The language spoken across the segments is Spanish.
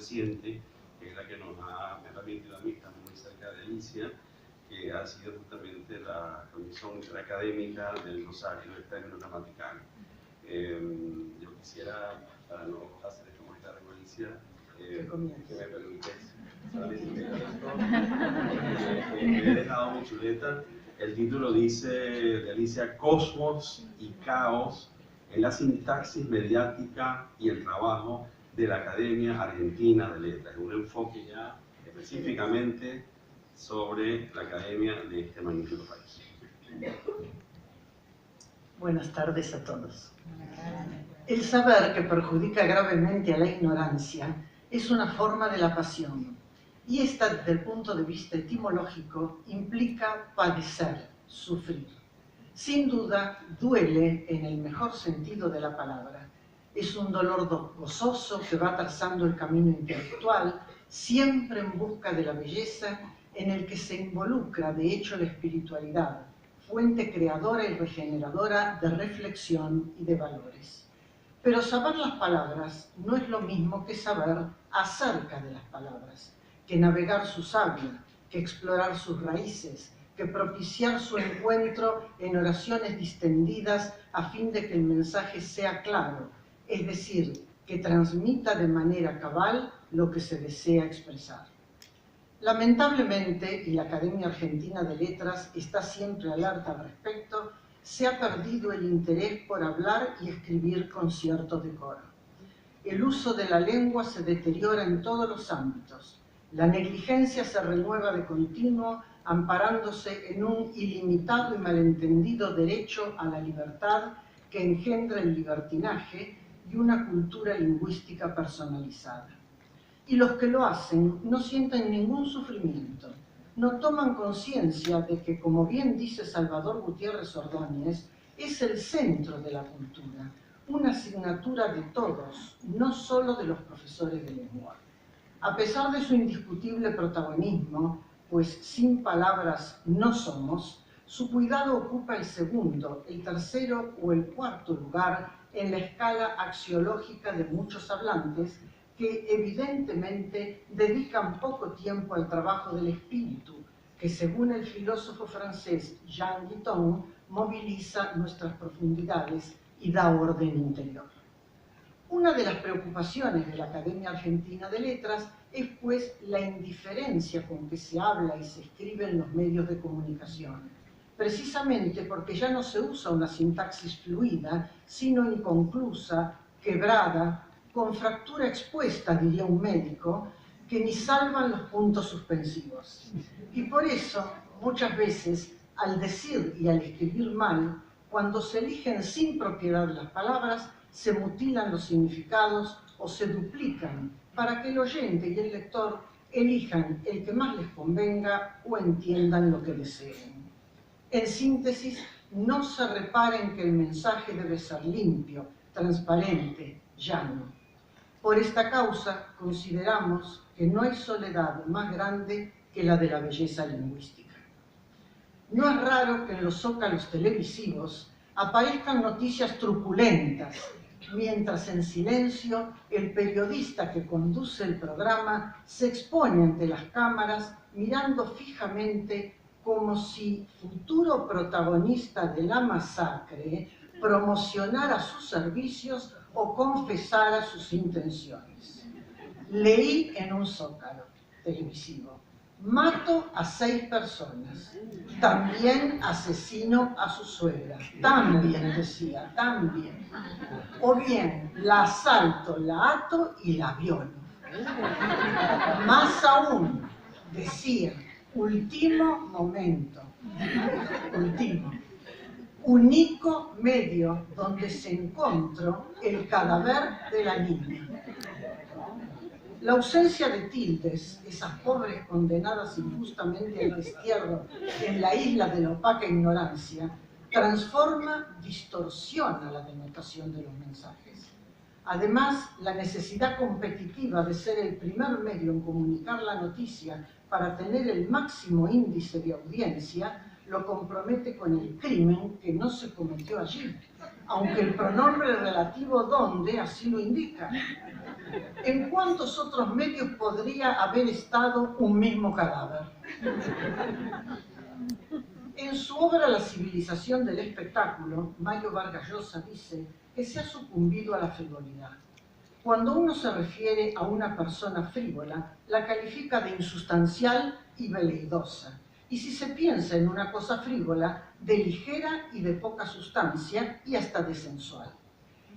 reciente, que es la que me ha permitido a mí estar muy cerca de Alicia, que ha sido justamente la Comisión Interacadémica del Rosario del Término Gramatical. Yo quisiera, para no hacer esto muy largo, Alicia, que me permites solamente he dejado mi chuleta. El título dice de Alicia: Cosmos y Caos en la sintaxis mediática y el trabajo de la Academia Argentina de Letras. Un enfoque ya específicamente sobre la Academia de este magnífico país. Buenas tardes a todos. El saber que perjudica gravemente a la ignorancia es una forma de la pasión, y esta, desde el punto de vista etimológico, implica padecer, sufrir. Sin duda, duele en el mejor sentido de la palabra. Es un dolor gozoso que va trazando el camino intelectual, siempre en busca de la belleza, en el que se involucra, de hecho, la espiritualidad, fuente creadora y regeneradora de reflexión y de valores. Pero saber las palabras no es lo mismo que saber acerca de las palabras, que navegar su savia, que explorar sus raíces, que propiciar su encuentro en oraciones distendidas a fin de que el mensaje sea claro, es decir, que transmita de manera cabal lo que se desea expresar. Lamentablemente, y la Academia Argentina de Letras está siempre alerta al respecto, se ha perdido el interés por hablar y escribir con cierto decoro. El uso de la lengua se deteriora en todos los ámbitos. La negligencia se renueva de continuo, amparándose en un ilimitado y malentendido derecho a la libertad que engendra el libertinaje y una cultura lingüística personalizada. Y los que lo hacen no sienten ningún sufrimiento, no toman conciencia de que, como bien dice Salvador Gutiérrez Ordóñez, es el centro de la cultura, una asignatura de todos, no solo de los profesores de lengua. A pesar de su indiscutible protagonismo, pues sin palabras no somos, su cuidado ocupa el segundo, el tercero o el cuarto lugar en la escala axiológica de muchos hablantes que evidentemente dedican poco tiempo al trabajo del espíritu, que según el filósofo francés Jean Guitton, moviliza nuestras profundidades y da orden interior. Una de las preocupaciones de la Academia Argentina de Letras es, pues, la indiferencia con que se habla y se escribe en los medios de comunicación, precisamente porque ya no se usa una sintaxis fluida, sino inconclusa, quebrada, con fractura expuesta, diría un médico, que ni salvan los puntos suspensivos. Y por eso, muchas veces, al decir y al escribir mal, cuando se eligen sin propiedad las palabras, se mutilan los significados o se duplican para que el oyente y el lector elijan el que más les convenga o entiendan lo que deseen. En síntesis, no se reparen que el mensaje debe ser limpio, transparente, llano. Por esta causa, consideramos que no hay soledad más grande que la de la belleza lingüística. No es raro que en los zócalos televisivos aparezcan noticias truculentas, mientras en silencio el periodista que conduce el programa se expone ante las cámaras mirando fijamente como si futuro protagonista de la masacre promocionara sus servicios o confesara sus intenciones. Leí en un zócalo televisivo: mato a 6 personas, también asesino a su suegra, también decía, también. O bien, la asalto, la ato y la violo. Más aún, decía, último momento, último, único medio donde se encontró el cadáver de la niña. La ausencia de tildes, esas pobres condenadas injustamente al destierro en la isla de la opaca ignorancia, transforma, distorsiona la denotación de los mensajes. Además, la necesidad competitiva de ser el primer medio en comunicar la noticia para tener el máximo índice de audiencia lo compromete con el crimen que no se cometió allí, aunque el pronombre relativo donde así lo indica. ¿En cuántos otros medios podría haber estado un mismo cadáver? En su obra La civilización del espectáculo, Mario Vargas Llosa dice que se ha sucumbido a la frivolidad. Cuando uno se refiere a una persona frívola, la califica de insustancial y veleidosa. Y si se piensa en una cosa frívola, de ligera y de poca sustancia y hasta de sensual.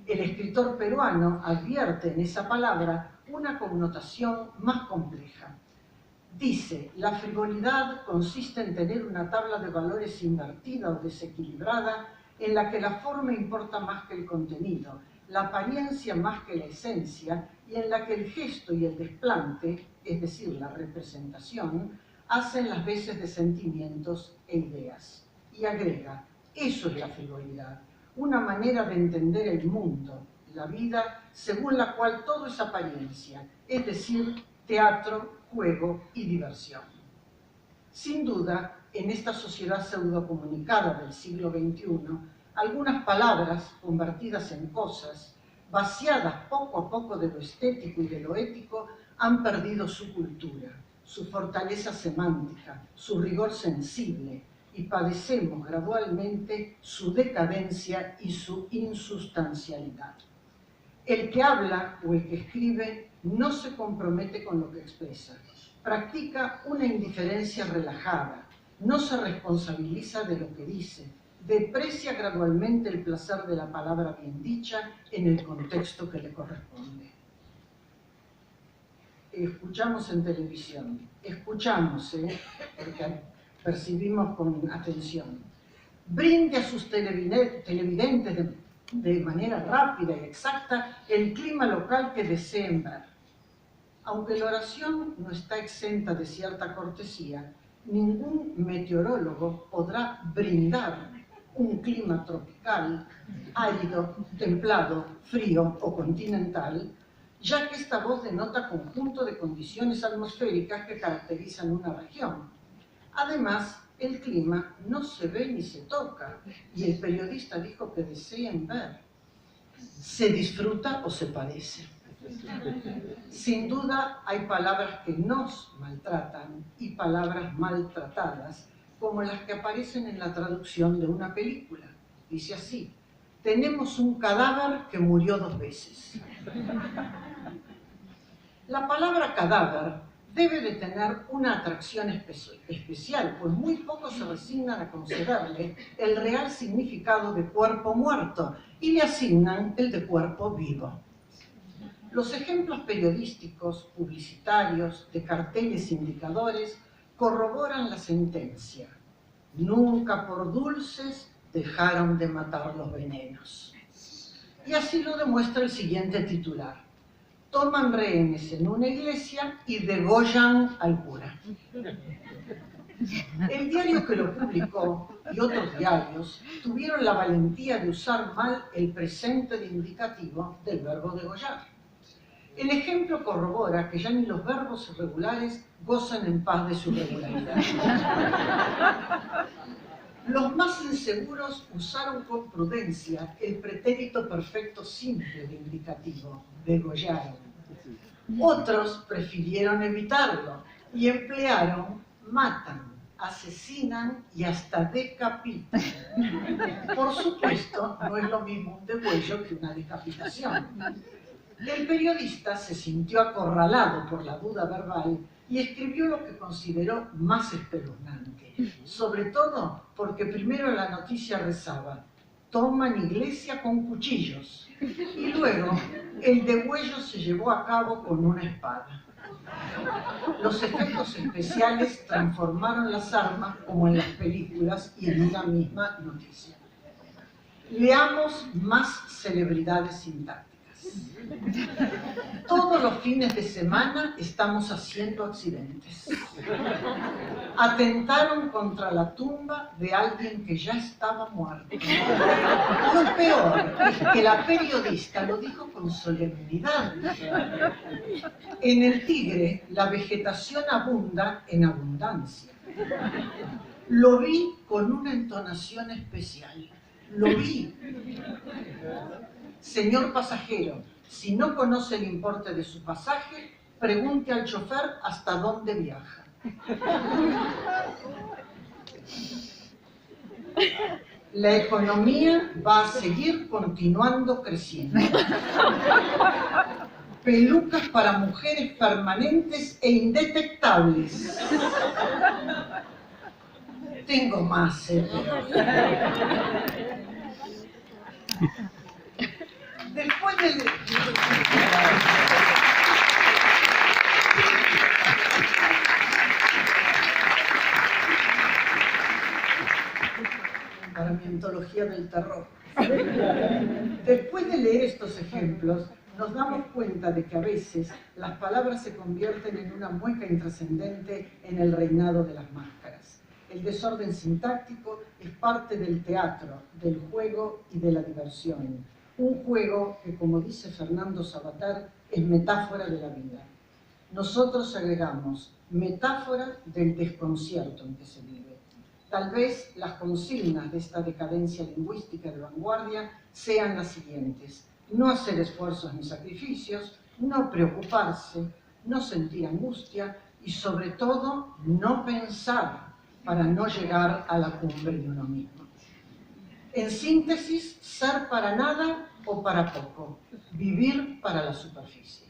El escritor peruano advierte en esa palabra una connotación más compleja. Dice, la frivolidad consiste en tener una tabla de valores invertida o desequilibrada en la que la forma importa más que el contenido, la apariencia más que la esencia, y en la que el gesto y el desplante, es decir, la representación, hacen las veces de sentimientos e ideas. Y agrega, eso es la frivolidad, una manera de entender el mundo, la vida, según la cual todo es apariencia, es decir, teatro, juego y diversión. Sin duda, en esta sociedad pseudocomunicada del siglo XXI, algunas palabras convertidas en cosas, vaciadas poco a poco de lo estético y de lo ético, han perdido su cultura, su fortaleza semántica, su rigor sensible, y padecemos gradualmente su decadencia y su insustancialidad. El que habla o el que escribe no se compromete con lo que expresa, practica una indiferencia relajada, no se responsabiliza de lo que dice, deprecia gradualmente el placer de la palabra bien dicha en el contexto que le corresponde. Escuchamos en televisión, escuchamos, porque percibimos con atención. Brinde a sus televidentes de manera rápida y exacta el clima local que deseen ver. Aunque la oración no está exenta de cierta cortesía, ningún meteorólogo podrá brindar un clima tropical, árido, templado, frío o continental, ya que esta voz denota conjunto de condiciones atmosféricas que caracterizan una región. Además, el clima no se ve ni se toca, y el periodista dijo que deseen ver. Se disfruta o se padece. Sin duda hay palabras que nos maltratan y palabras maltratadas, como las que aparecen en la traducción de una película. Dice así: tenemos un cadáver que murió 2 veces. La palabra cadáver debe de tener una atracción especial, pues muy pocos se resignan a concederle el real significado de cuerpo muerto y le asignan el de cuerpo vivo. Los ejemplos periodísticos, publicitarios, de carteles indicadores corroboran la sentencia. Nunca por dulces dejaron de matar los venenos. Y así lo demuestra el siguiente titular: toman rehenes en una iglesia y degollan al cura. El diario que lo publicó y otros diarios tuvieron la valentía de usar mal el presente de indicativo del verbo degollar. El ejemplo corrobora que ya ni los verbos irregulares gozan en paz de su regularidad. Los más inseguros usaron con prudencia el pretérito perfecto simple de indicativo, degollaron. Otros prefirieron evitarlo y emplearon matan, asesinan y hasta decapitan. Por supuesto, no es lo mismo un degüello que una decapitación. El periodista se sintió acorralado por la duda verbal y escribió lo que consideró más espeluznante, sobre todo porque primero la noticia rezaba: toman iglesia con cuchillos, y luego el degüello se llevó a cabo con una espada. Los efectos especiales transformaron las armas como en las películas y en una misma noticia. Leamos más celebridades sintácticas. Todos los fines de semana estamos haciendo accidentes. Atentaron contra la tumba de alguien que ya estaba muerto. Lo peor es que la periodista lo dijo con solemnidad. En el Tigre, la vegetación abunda en abundancia. Lo vi con una entonación especial. Lo vi. Señor pasajero, Si no conoce el importe de su pasaje, pregunte al chofer hasta dónde viaja. La economía va a seguir continuando creciendo. Pelucas para mujeres permanentes e indetectables. Tengo más, Después del... Para mi antología del terror. Después de leer estos ejemplos, nos damos cuenta de que a veces las palabras se convierten en una mueca intrascendente en el reinado de las máscaras. El desorden sintáctico es parte del teatro, del juego y de la diversión. Un juego que, como dice Fernando Savater, es metáfora de la vida. Nosotros agregamos metáfora del desconcierto en que se vive. Tal vez las consignas de esta decadencia lingüística de vanguardia sean las siguientes: no hacer esfuerzos ni sacrificios, no preocuparse, no sentir angustia y, sobre todo, no pensar para no llegar a la cumbre de uno mismo. En síntesis, ser para nada o para poco, vivir para la superficie.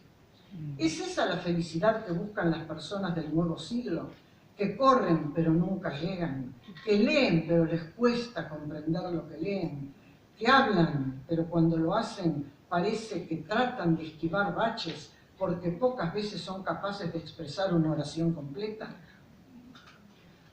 ¿Es esa la felicidad que buscan las personas del nuevo siglo? Que corren pero nunca llegan, que leen pero les cuesta comprender lo que leen, que hablan pero cuando lo hacen parece que tratan de esquivar baches porque pocas veces son capaces de expresar una oración completa.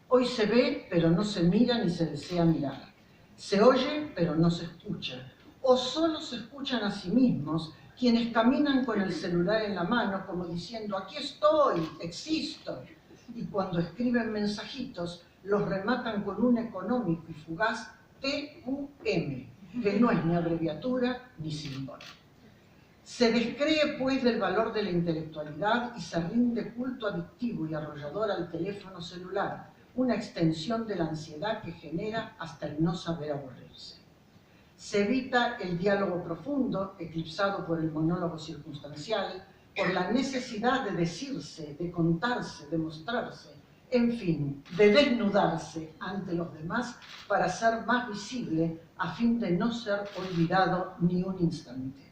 Hoy se ve pero no se mira ni se desea mirar, se oye pero no se escucha, o solo se escuchan a sí mismos quienes caminan con el celular en la mano como diciendo aquí estoy, existo. Y cuando escriben mensajitos, los rematan con un económico y fugaz TUM, que no es ni abreviatura ni símbolo. Se descree, pues, del valor de la intelectualidad y se rinde culto adictivo y arrollador al teléfono celular, una extensión de la ansiedad que genera hasta el no saber aburrirse. Se evita el diálogo profundo, eclipsado por el monólogo circunstancial, por la necesidad de decirse, de contarse, de mostrarse, en fin, de desnudarse ante los demás para ser más visible a fin de no ser olvidado ni un instante.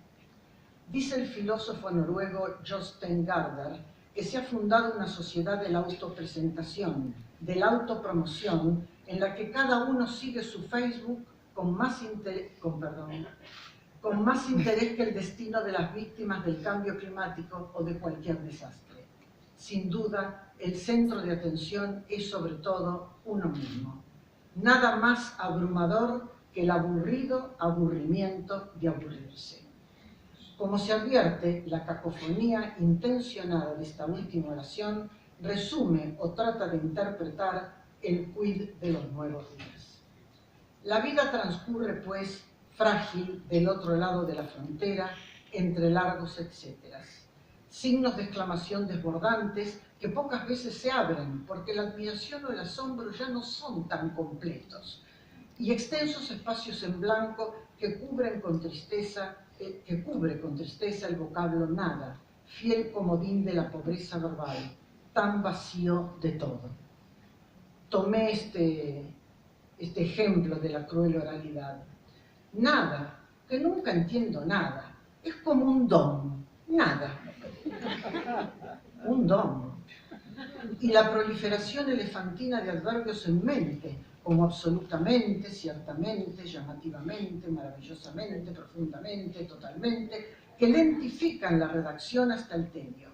Dice el filósofo noruego Jostein Gaarder que se ha fundado una sociedad de la autopresentación, de la autopromoción, en la que cada uno sigue su Facebook con más interés que el destino de las víctimas del cambio climático o de cualquier desastre. Sin duda, el centro de atención es sobre todo uno mismo. Nada más abrumador que el aburrido aburrimiento de aburrirse. Como se advierte, la cacofonía intencionada de esta última oración resume o trata de interpretar el quid de los nuevos días. La vida transcurre, pues, frágil del otro lado de la frontera, entre largos etcéteras. Signos de exclamación desbordantes que pocas veces se abren, porque la admiración o el asombro ya no son tan completos, y extensos espacios en blanco que cubre con tristeza el vocablo nada, fiel comodín de la pobreza verbal, tan vacío de todo. Tomé este ejemplo de la cruel oralidad. Nada, que nunca entiendo nada, es como un don, nada. Un don. Y la proliferación elefantina de adverbios en mente, como absolutamente, ciertamente, llamativamente, maravillosamente, profundamente, totalmente, que lentifican la redacción hasta el tedio.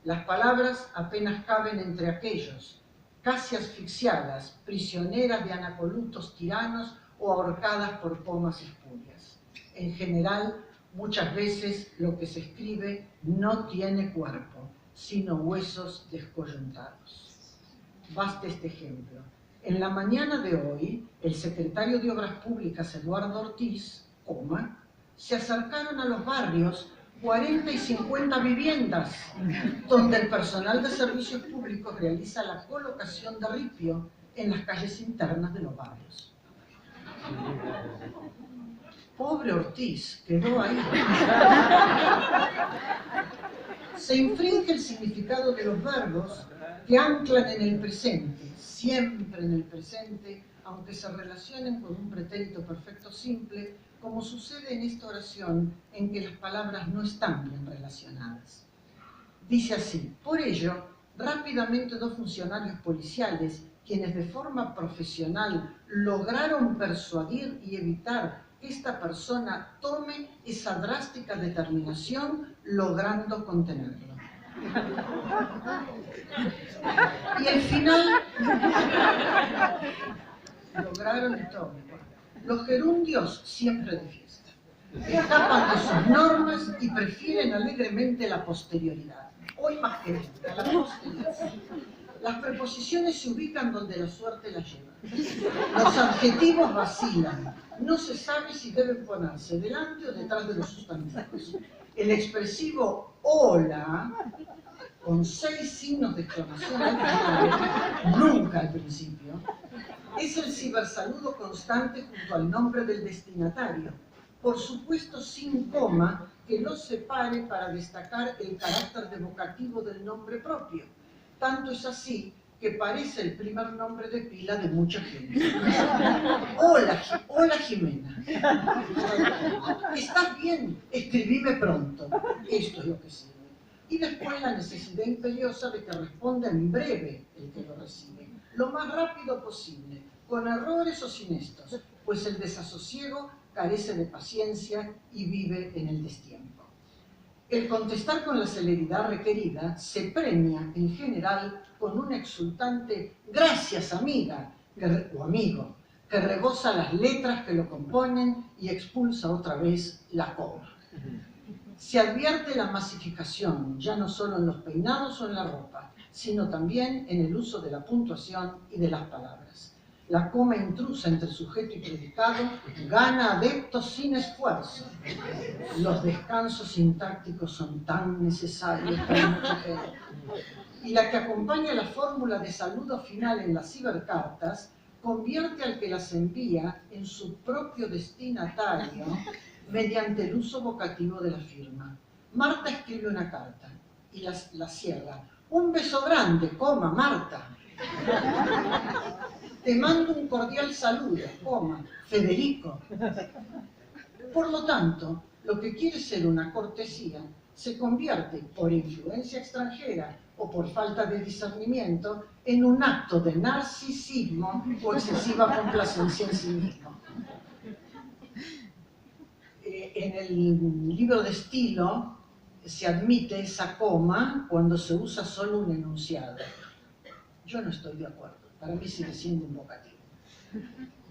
Las palabras apenas caben entre aquellos, casi asfixiadas, prisioneras de anacolutos tiranos o ahorcadas por pomas espurias. En general, muchas veces lo que se escribe no tiene cuerpo, sino huesos descoyuntados. Basta este ejemplo. En la mañana de hoy, el secretario de Obras Públicas, Eduardo Ortiz, se acercaron a los barrios 40 y 50 viviendas, donde el personal de servicios públicos realiza la colocación de ripio en las calles internas de los barrios. Pobre Ortiz, quedó ahí. Se infringe el significado de los verbos que anclan en el presente, siempre en el presente, aunque se relacionen con un pretérito perfecto simple, como sucede en esta oración en que las palabras no están bien relacionadas. Dice así: por ello, rápidamente dos funcionarios policiales, quienes de forma profesional lograron persuadir y evitar que esta persona tome esa drástica determinación, logrando contenerlo. Y el final, lograron y todo. Los gerundios siempre de fiesta. Escapan de sus normas y prefieren alegremente la posterioridad. Hoy más que nunca, la posterioridad. Las preposiciones se ubican donde la suerte las lleva. Los adjetivos vacilan. No se sabe si deben ponerse delante o detrás de los sustantivos. El expresivo hola, con 6 signos de exclamación al final, nunca al principio, es el cibersaludo constante junto al nombre del destinatario, por supuesto sin coma que lo separe para destacar el carácter devocativo del nombre propio. Tanto es así que parece el primer nombre de pila de mucha gente. Hola Jimena. ¿Estás bien? Escribime pronto. Esto es lo que sirve. Y después la necesidad imperiosa de que responda en breve el que lo recibe, lo más rápido posible, con errores o sin estos, pues el desasosiego carece de paciencia y vive en el destiempo. El contestar con la celeridad requerida se premia en general con un exultante «gracias, amiga» o amigo, que rebosa las letras que lo componen y expulsa otra vez la coma. Se advierte la masificación, ya no solo en los peinados o en la ropa, sino también en el uso de la puntuación y de las palabras. La coma intrusa entre sujeto y predicado gana adeptos sin esfuerzo. Los descansos sintácticos son tan necesarios para mucha gente. Y la que acompaña la fórmula de saludo final en las cibercartas convierte al que las envía en su propio destinatario mediante el uso vocativo de la firma. Marta escribe una carta y la cierra. Un beso grande, coma, Marta. Te mando un cordial saludo, coma, Federico. Por lo tanto, lo que quiere ser una cortesía se convierte, por influencia extranjera o por falta de discernimiento, en un acto de narcisismo o excesiva complacencia en sí mismo. En el libro de estilo se admite esa coma cuando se usa solo un enunciado. Yo no estoy de acuerdo. Para mí sigue siendo un vocativo.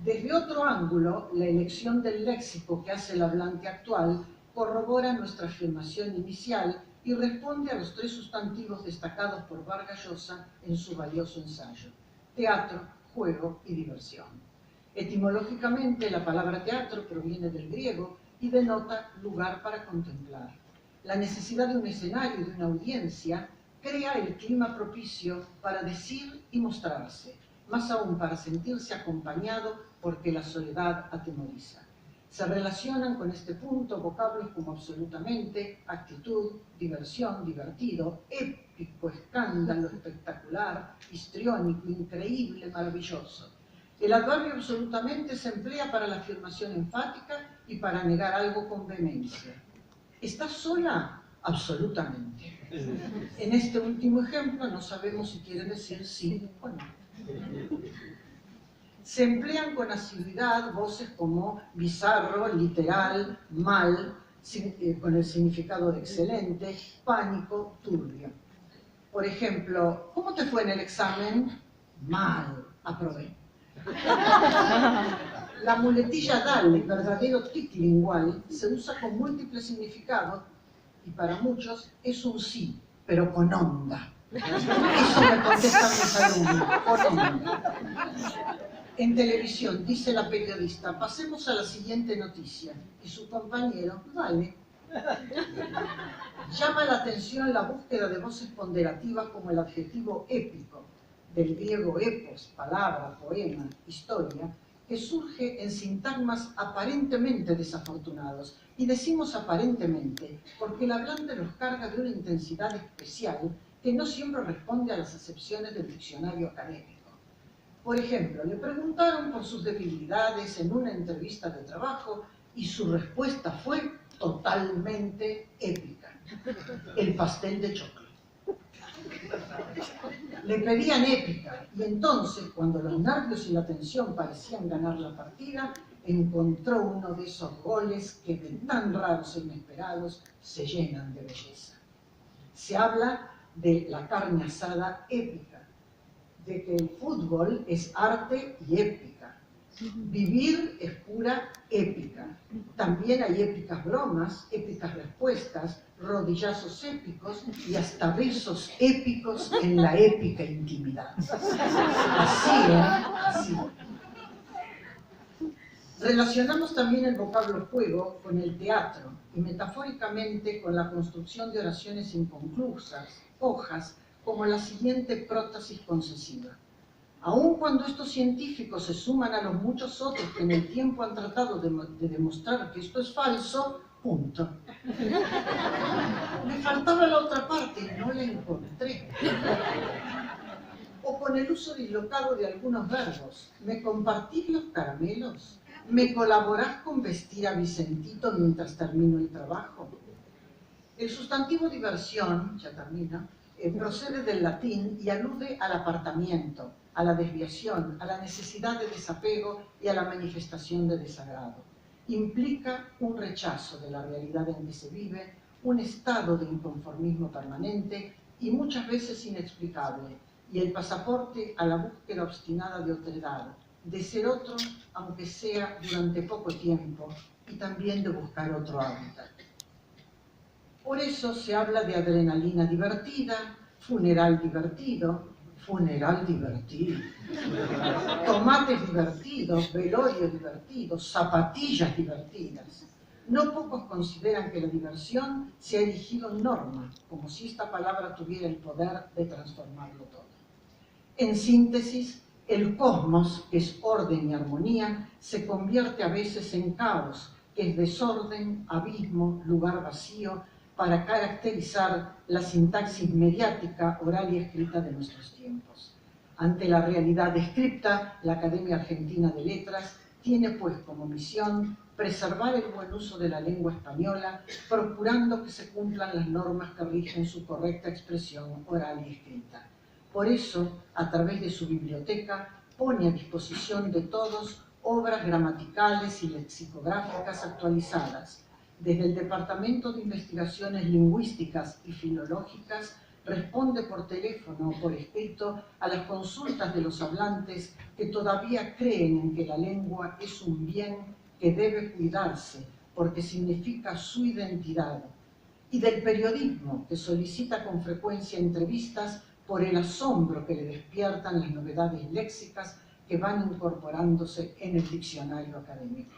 Desde otro ángulo, la elección del léxico que hace el hablante actual corrobora nuestra afirmación inicial y responde a los 3 sustantivos destacados por Vargas Llosa en su valioso ensayo: teatro, juego y diversión. Etimológicamente, la palabra teatro proviene del griego y denota lugar para contemplar. La necesidad de un escenario y de una audiencia crea el clima propicio para decir y mostrarse, más aún para sentirse acompañado porque la soledad atemoriza. Se relacionan con este punto vocablos como absolutamente, actitud, diversión, divertido, épico, escándalo, espectacular, histriónico, increíble, maravilloso. El adverbio absolutamente se emplea para la afirmación enfática y para negar algo con vehemencia. ¿Estás sola? Absolutamente. En este último ejemplo no sabemos si quiere decir sí o no. Se emplean con asiduidad voces como bizarro, literal, mal, con el significado de excelente, pánico, turbio. Por ejemplo, ¿cómo te fue en el examen? Mal, aprobé. La muletilla dale, verdadero tic-lingual, se usa con múltiples significados y para muchos es un sí, pero con onda. Eso me contestan mis alumnos, con onda. En televisión, dice la periodista, pasemos a la siguiente noticia. Y su compañero, vale. Llama la atención la búsqueda de voces ponderativas como el adjetivo épico, del griego epos, palabra, poema, historia, que surge en sintagmas aparentemente desafortunados. Y decimos aparentemente porque el hablante los carga de una intensidad especial que no siempre responde a las acepciones del diccionario académico. Por ejemplo, le preguntaron por sus debilidades en una entrevista de trabajo y su respuesta fue totalmente épica: el pastel de choclo. Le pedían épica y entonces, cuando los nervios y la tensión parecían ganar la partida, encontró uno de esos goles que de tan raros e inesperados se llenan de belleza. Se habla de la carne asada épica, de que el fútbol es arte y épica. Vivir es pura épica. También hay épicas bromas, épicas respuestas, rodillazos épicos y hasta besos épicos en la épica intimidad. Así, Así. Relacionamos también el vocablo juego con el teatro y metafóricamente con la construcción de oraciones inconclusas, hojas, como la siguiente prótesis concesiva. Aun cuando estos científicos se suman a los muchos otros que en el tiempo han tratado de demostrar que esto es falso, punto. Me faltaba la otra parte y no la encontré. O con el uso dislocado de algunos verbos. ¿Me compartís los caramelos? ¿Me colaborás con vestir a Vicentito mientras termino el trabajo? El sustantivo diversión, ya termina, procede del latín y alude al apartamiento, a la desviación, a la necesidad de desapego y a la manifestación de desagrado. Implica un rechazo de la realidad en que se vive, un estado de inconformismo permanente y muchas veces inexplicable, y el pasaporte a la búsqueda obstinada de otredad, de ser otro, aunque sea durante poco tiempo, y también de buscar otro hábitat. Por eso se habla de adrenalina divertida, funeral divertido, tomates divertidos, velorio divertido, zapatillas divertidas. No pocos consideran que la diversión se ha erigido en norma, como si esta palabra tuviera el poder de transformarlo todo. En síntesis, el cosmos, que es orden y armonía, se convierte a veces en caos, que es desorden, abismo, lugar vacío, para caracterizar la sintaxis mediática, oral y escrita de nuestros tiempos. Ante la realidad descripta, la Academia Argentina de Letras tiene pues como misión preservar el buen uso de la lengua española, procurando que se cumplan las normas que rigen su correcta expresión oral y escrita. Por eso, a través de su biblioteca, pone a disposición de todos obras gramaticales y lexicográficas actualizadas. Desde el Departamento de Investigaciones Lingüísticas y Filológicas responde por teléfono o por escrito a las consultas de los hablantes que todavía creen en que la lengua es un bien que debe cuidarse porque significa su identidad, y del periodismo que solicita con frecuencia entrevistas por el asombro que le despiertan las novedades léxicas que van incorporándose en el diccionario académico.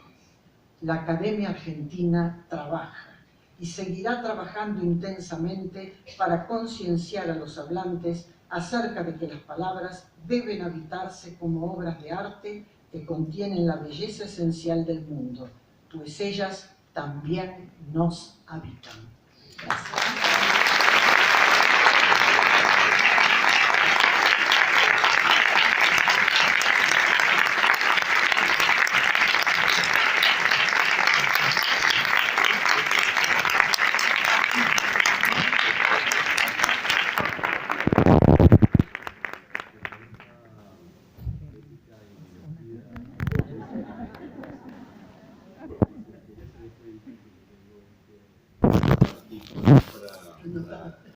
La Academia Argentina trabaja y seguirá trabajando intensamente para concienciar a los hablantes acerca de que las palabras deben habitarse como obras de arte que contienen la belleza esencial del mundo, pues ellas también nos habitan. Gracias.